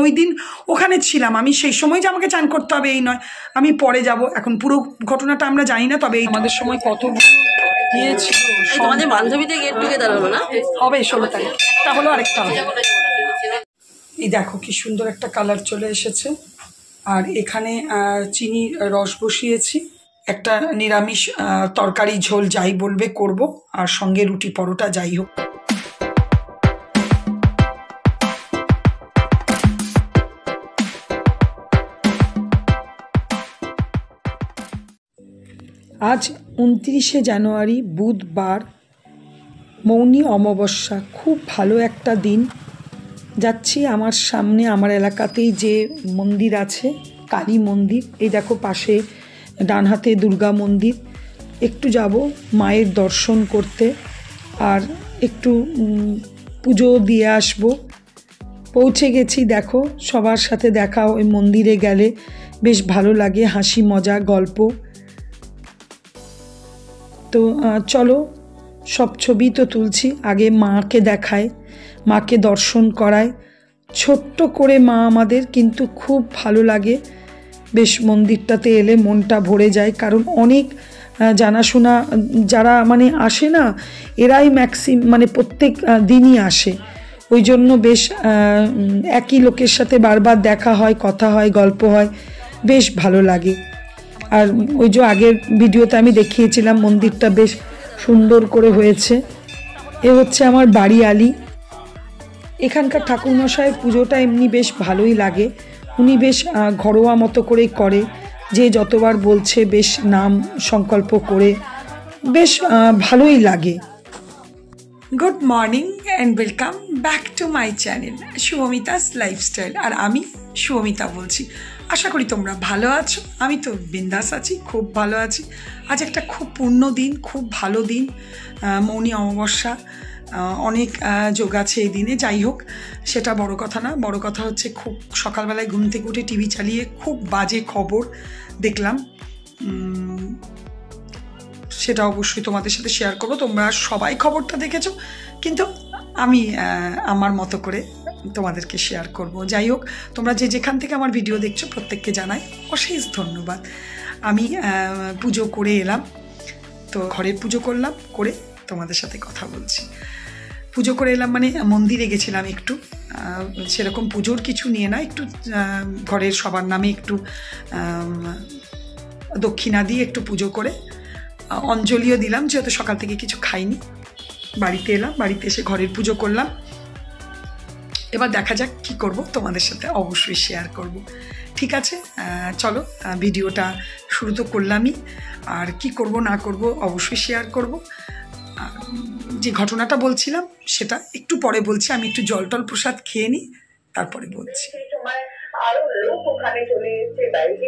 ওই দিন ওখানে ছিলাম, আমি সেই সময় যে আমাকে চান করতে হবে এই নয়, আমি পরে যাব। এখন পুরো ঘটনাটা আমরা জানি না, তবে আমাদের সময় কত গিয়েছিল। আমাদের বান্ধবীদের গেট টুগেদার হলো না, হবে 16 তারিখ, একটা হলো আরেকটা হবে। এই দেখো কি সুন্দর একটা কালার চলে এসেছে। আর এখানে চিনি রস বসিয়েছি, একটা নিরামিষ তরকারি ঝোল যাই বলবে করব, আর সঙ্গে রুটি পরোটা যাই হোক। আজ 29শে জানুয়ারি বুধবার, মৌনী অমাবস্যা। খুব ভালো একটা দিন। যাচ্ছি আমার সামনে আমার এলাকাতেই যে মন্দির আছে, কালী মন্দির, এই দেখো পাশে ডান হাতে দুর্গা মন্দির, একটু যাব মায়ের দর্শন করতে আর একটু পুজো দিয়ে আসব। পৌঁছে গেছি, দেখো সবার সাথে দেখা, ওই মন্দিরে গেলে বেশ ভালো লাগে, হাসি মজা গল্প। তো চলো সব ছবি তো তুলছি, আগে মাকে দেখায়, মাকে দর্শন করায়। ছোট্ট করে মা আমাদের, কিন্তু খুব ভালো লাগে। বেশ মন্দিরটাতে এলে মনটা ভরে যায়, কারণ অনেক জানাশোনা যারা মানে আসে না, এরাই মানে প্রত্যেক দিনই আসে। ওই জন্য বেশ একই লোকের সাথে বারবার দেখা হয়, কথা হয়, গল্প হয়, বেশ ভালো লাগে। আর ওই যে আগের ভিডিওতে আমি দেখিয়েছিলাম মন্দিরটা বেশ সুন্দর করে হয়েছে। এ হচ্ছে আমার বাড়ি আলি। এখানকার ঠাকুরমশাইয়ের পুজোটা এমনি বেশ ভালোই লাগে, উনি বেশ ঘরোয়া মতো করেই করে, যে যতবার বলছে বেশ নাম সংকল্প করে, বেশ ভালোই লাগে। Good morning and welcome back to my channel Shubhamita's lifestyle. আর আমি শুভমিতা বলছি। আশা করি তোমরা ভালো আছো, আমি তো বিন্দাস আছি, খুব ভালো আছি। আজ একটা খুব পূর্ণ দিন, খুব ভালো দিন, মৌনী অমাবস্যা। অনেক যোগ আছে এই দিনে, যাই হোক সেটা বড় কথা না। বড় কথা হচ্ছে খুব সকালবেলায় ঘুম থেকে উঠে টিভি চালিয়ে খুব বাজে খবর দেখলাম, সেটা অবশ্যই তোমাদের সাথে শেয়ার করবো। তোমরা সবাই খবরটা দেখেছো, কিন্তু আমি আমার মতো করে তোমাদেরকে শেয়ার করব। যাই হোক, তোমরা যে যেখান থেকে আমার ভিডিও দেখছো প্রত্যেককে জানাই অশেষ ধন্যবাদ। আমি পুজো করে এলাম, তো ঘরের পুজো করলাম, করে তোমাদের সাথে কথা বলছি। পুজো করে এলাম মানে মন্দিরে গেছিলাম একটু, সেরকম পুজোর কিছু নিয়ে না, একটু ঘরের সবার নামে একটু দক্ষিণা দিয়ে একটু পুজো করে অঞ্জলিও দিলাম, যেহেতু সকাল থেকে কিছু খাইনি। বাড়িতে এলাম, বাড়িতে এসে ঘরের পুজো করলাম। এবার দেখা যাক কি করব, তোমাদের সাথে অবশ্যই শেয়ার করব। ঠিক আছে, চলো ভিডিওটা শুরু তো করলামই, আর কি করব না করব অবশ্যই শেয়ার করব। যে ঘটনাটা বলছিলাম সেটা একটু পরে বলছি, আমি একটু জল টল প্রসাদ খেয়ে নিই, তারপরে বলছি। আরো লোক ওখানে চলে এসছে, বাইরে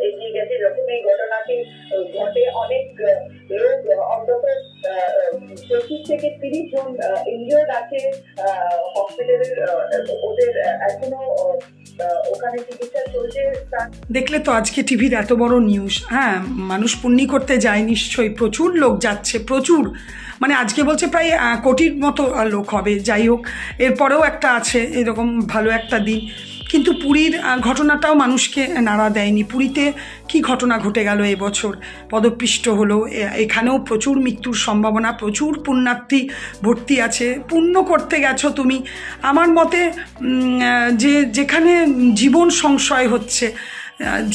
এগিয়ে গেছে। যখন এই ঘটনাটি ঘটে অনেক লোক, অন্তত 25 থেকে 30 জন ইনজিওর্ড আছে হসপিটালের, ওদের এখনো ওখানে চিকিৎসা চলছে। দেখলে তো আজকে টিভির এত বড় নিউজ। হ্যাঁ, মানুষ পুণ্যি করতে যায় নিশ্চয়ই, প্রচুর লোক যাচ্ছে, প্রচুর, মানে আজকে বলছে প্রায় কোটির মতো লোক হবে। যাই হোক, এরপরেও একটা আছে এরকম ভালো একটা দিন। কিন্তু পুরীর ঘটনাটাও মানুষকে নাড়া দেয়নি। পুরীতে কি ঘটনা ঘটে গেল এবছর, পদপিষ্ট হলো, এখানেও প্রচুর মৃত্যুর সম্ভাবনা, প্রচুর পুণ্যার্থী ভর্তি আছে। পুণ্য করতে গেছো তুমি, আমার মতে যেখানে জীবন সংশয় হচ্ছে,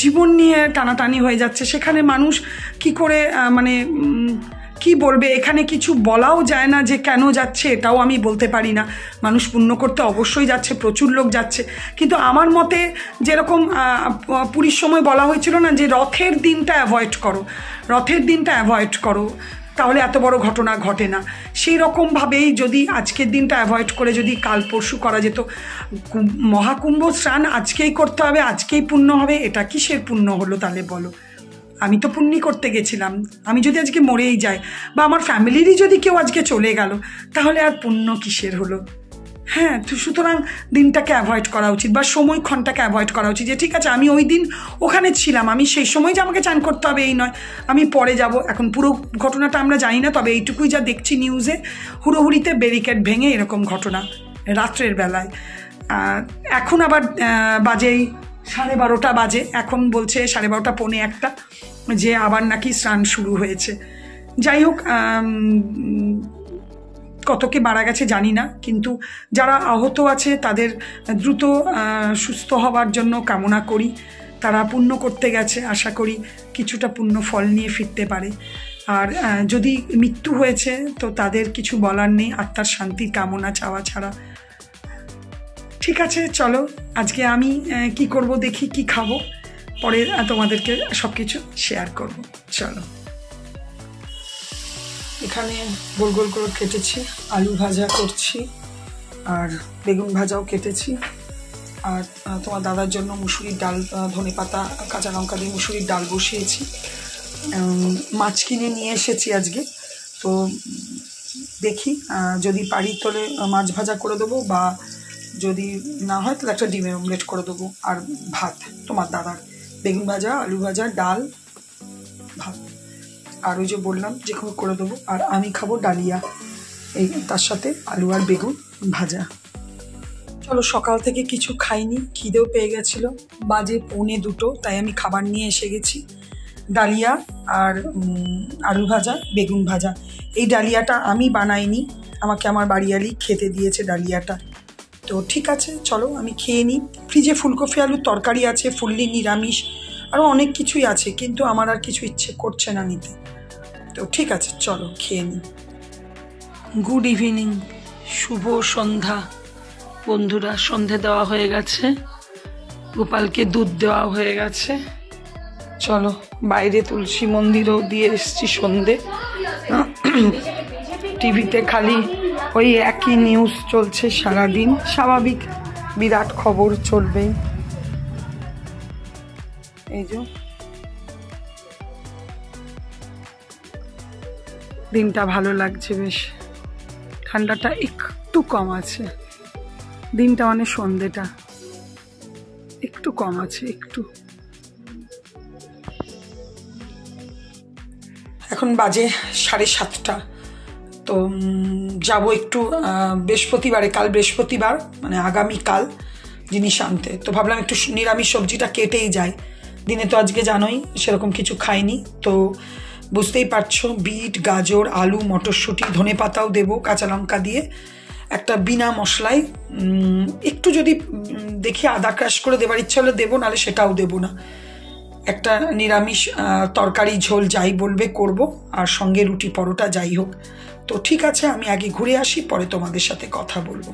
জীবন নিয়ে টানাটানি হয়ে যাচ্ছে, সেখানে মানুষ কি করে মানে কি বলবে, এখানে কিছু বলাও যায় না যে কেন যাচ্ছে, এটাও আমি বলতে পারি না। মানুষ পুণ্য করতে অবশ্যই যাচ্ছে, প্রচুর লোক যাচ্ছে, কিন্তু আমার মতে যেরকম পুরীর সময় বলা হয়েছিল না যে রথের দিনটা অ্যাভয়েড করো, রথের দিনটা অ্যাভয়েড করো, তাহলে এত বড় ঘটনা ঘটে না। সেই রকমভাবেই যদি আজকের দিনটা অ্যাভয়েড করে যদি কাল পরশু করা যেত, মহাকুম্ভ স্নান আজকেই করতে হবে, আজকেই পুণ্য হবে, এটা কিসের পুণ্য হলো তাহলে বলো? আমি তো পুণ্যি করতে গেছিলাম, আমি যদি আজকে মরেই যাই, বা আমার ফ্যামিলিরই যদি কেউ আজকে চলে গেল, তাহলে আর পুণ্য কিসের হলো? হ্যাঁ, তো সুতরাং দিনটাকে অ্যাভয়েড করা উচিত, বা সময়ক্ষণটাকে অ্যাভয়েড করা উচিত, যে ঠিক আছে আমি ওই দিন ওখানে ছিলাম, আমি সেই সময় যে আমাকে চান করতে হবে এই নয়, আমি পরে যাব। এখন পুরো ঘটনাটা আমরা জানি না, তবে এইটুকুই যা দেখছি নিউজে, হুড়োহুড়িতে ব্যারিকেড ভেঙে এরকম ঘটনা রাত্রের বেলায়। এখন আবার বাজেই 12:30 বাজে, এখন বলছে 12:30 পৌনে 1টা যে আবার নাকি স্নান শুরু হয়েছে। যাই হোক, কতকে মারা গেছে জানি না, কিন্তু যারা আহত আছে তাদের দ্রুত সুস্থ হওয়ার জন্য কামনা করি। তারা পুণ্য করতে গেছে, আশা করি কিছুটা পুণ্য ফল নিয়ে ফিরতে পারে। আর যদি মৃত্যু হয়েছে তো তাদের কিছু বলার নেই, আত্মার শান্তির কামনা চাওয়া ছাড়া। ঠিক আছে, চলো আজকে আমি কি করব দেখি, কি খাবো, পরে তোমাদেরকে সব কিছু শেয়ার করব। চলো, এখানে গোল গোল করে কেটেছি, আলু ভাজা করছি আর বেগুন ভাজাও কেটেছি। আর তোমার দাদার জন্য মুসুরির ডাল, ধনেপাতা কাঁচা লঙ্কা দিয়ে মুসুরির ডাল বসিয়েছি। মাছ কিনে নিয়ে এসেছি আজকে, তো দেখি যদি পারি তাহলে মাছ ভাজা করে দেবো, বা যদি না হয় তাহলে একটা ডিমের অমলেট করে দেবো। আর ভাত তোমার দাদার, বেগুন ভাজা, আলু ভাজা, ডাল, ভাত, আর ওই যে বললাম যে করে দেবো। আর আমি খাবো ডালিয়া, এই তার সাথে আলু আর বেগুন ভাজা। চলো, সকাল থেকে কিছু খাইনি, খিদেও পেয়ে গেছিলো, বাজে 1:45, তাই আমি খাবার নিয়ে এসে গেছি। ডালিয়া আর আলু ভাজা, বেগুন ভাজা। এই ডালিয়াটা আমি বানাইনি, আমাকে আমার বাড়িয়ালি খেতে দিয়েছে ডালিয়াটা। তো ঠিক আছে, চলো আমি খেয়ে নিই। ফ্রিজে ফুলকপি আলুর তরকারি আছে, ফুললি নিরামিষ, আরও অনেক কিছুই আছে, কিন্তু আমার আর কিছু ইচ্ছে করছে না নিতে। তো ঠিক আছে, চলো খেয়ে নিই। গুড ইভিনিং, শুভ সন্ধ্যা বন্ধুরা। সন্ধে দেওয়া হয়ে গেছে, গোপালকে দুধ দেওয়া হয়ে গেছে। চলো, বাইরে তুলসী মন্দিরও দিয়ে এসছি সন্ধে। টিভিতে খালি ওই একই নিউজ চলছে সারাদিন, স্বাভাবিক, বিরাট খবর চলবেই। এই যে দিনটা ভালো লাগছে, বেশ ঠান্ডাটা একটু কম আছে, দিনটা মানে সন্ধেটা একটু কম আছে, একটু। এখন বাজে 7:30, তো যাব একটু বৃহস্পতিবারে, কাল বৃহস্পতিবার মানে আগামীকাল জিনিস আনতে। তো ভাবলাম একটু নিরামিষ সবজিটা কেটেই যায়, দিনে তো আজকে জানোই সেরকম কিছু খাইনি। তো বুঝতেই পারছো, বিট, গাজর, আলু, মটরশুঁটি, ধনেপাতাও দেবো কাঁচা লঙ্কা দিয়ে, একটা বিনা মশলায়। একটু যদি দেখি আদা ক্রাশ করে দেবার ইচ্ছা হলে দেবো, নাহলে সেটাও দেবো না। একটা নিরামিষ তরকারি ঝোল যাই বলবে করব, আর সঙ্গে রুটি পরোটা যাই হোক। তো ঠিক আছে, আমি আগে ঘুরে আসি, পরে তোমাদের সাথে কথা বলবো।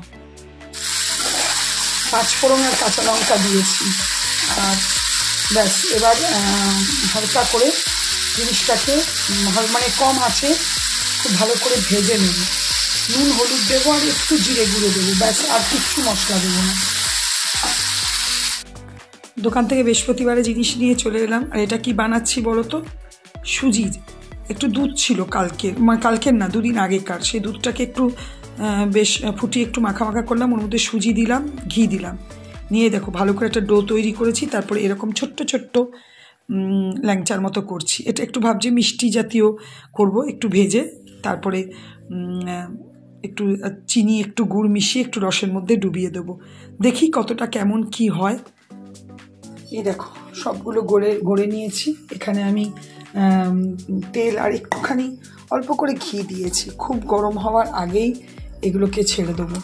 5 ফোড়ন আর কাঁচা লঙ্কা দিয়েছি, আর ব্যাস এবার হালকা করে জিনিসটাকে মানে কম আছে খুব ভালো করে ভেজে নেব। নুন হলুদ দেবো আর একটু জিরে গুঁড়ো দেবো, ব্যাস, আর কিচ্ছু মশলা দেবো না। দোকান থেকে বৃহস্পতিবারে জিনিস নিয়ে চলে এলাম। আর এটা কি বানাচ্ছি বলো তো? সুজির একটু দুধ ছিল কালকের, মানে কালকের না, 2 দিন আগেকার। সেই দুধটাকে একটু বেশ ফুটিয়ে একটু মাখা মাখা করলাম, ওর মধ্যে সুজি দিলাম, ঘি দিলাম, নিয়ে দেখো ভালো করে একটা ডো তৈরি করেছি। তারপরে এরকম ছোট্ট ছোট্ট ল্যাংচার মতো করছি। এটা একটু ভাবছি মিষ্টি জাতীয় করব, একটু ভেজে তারপরে একটু চিনি একটু গুড় মিশিয়ে একটু রসের মধ্যে ডুবিয়ে দেবো, দেখি কতটা কেমন কি হয়। এই দেখো সবগুলো গড়ে নিয়েছি। এখানে আমি তেল আর একটুখানি অল্প করে ঘি দিয়েছি। খুব গরম হওয়ার আগেই এগুলোকে ছেড়ে দেবো,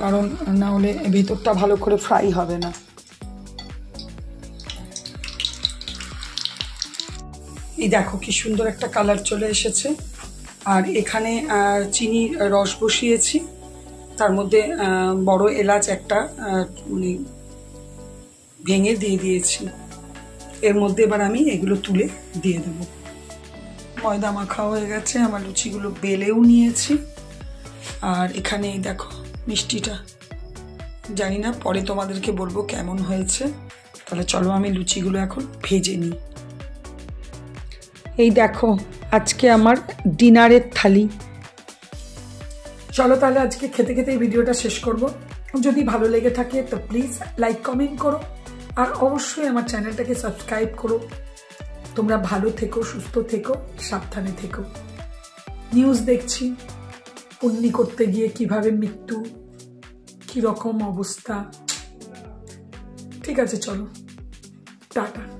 কারণ না হলে ভেতরটা ভালো করে ফ্রাই হবে না। এই দেখো কি সুন্দর একটা কালার চলে এসেছে। আর এখানে চিনির রস বসিয়েছি, তার মধ্যে বড় এলাচ একটা মানে ভেঙে দিয়ে দিয়েছি। এর মধ্যে এবার আমি এগুলো তুলে দিয়ে দেবো। ময়দা মাখা হয়ে গেছে, আমার লুচিগুলো বেলেও নিয়েছি। আর এখানে দেখো মিষ্টিটা, জানি না, পরে তোমাদেরকে বলবো কেমন হয়েছে। তাহলে চলো আমি লুচিগুলো এখন ভেজে নিই। এই দেখো আজকে আমার ডিনারের থালি। চলো তাহলে আজকে খেতে খেতে এই ভিডিওটা শেষ করব। যদি ভালো লেগে থাকে তো প্লিজ লাইক কমেন্ট করো, আর অবশ্যই আমার চ্যানেলটাকে সাবস্ক্রাইব করো। তোমরা ভালো থেকো, সুস্থ থেকো, সাবধানে থেকো। নিউজ দেখছি পুণ্যি করতে গিয়ে কিভাবে মৃত্যু, কীরকম অবস্থা। ঠিক আছে, চলো, টাটা।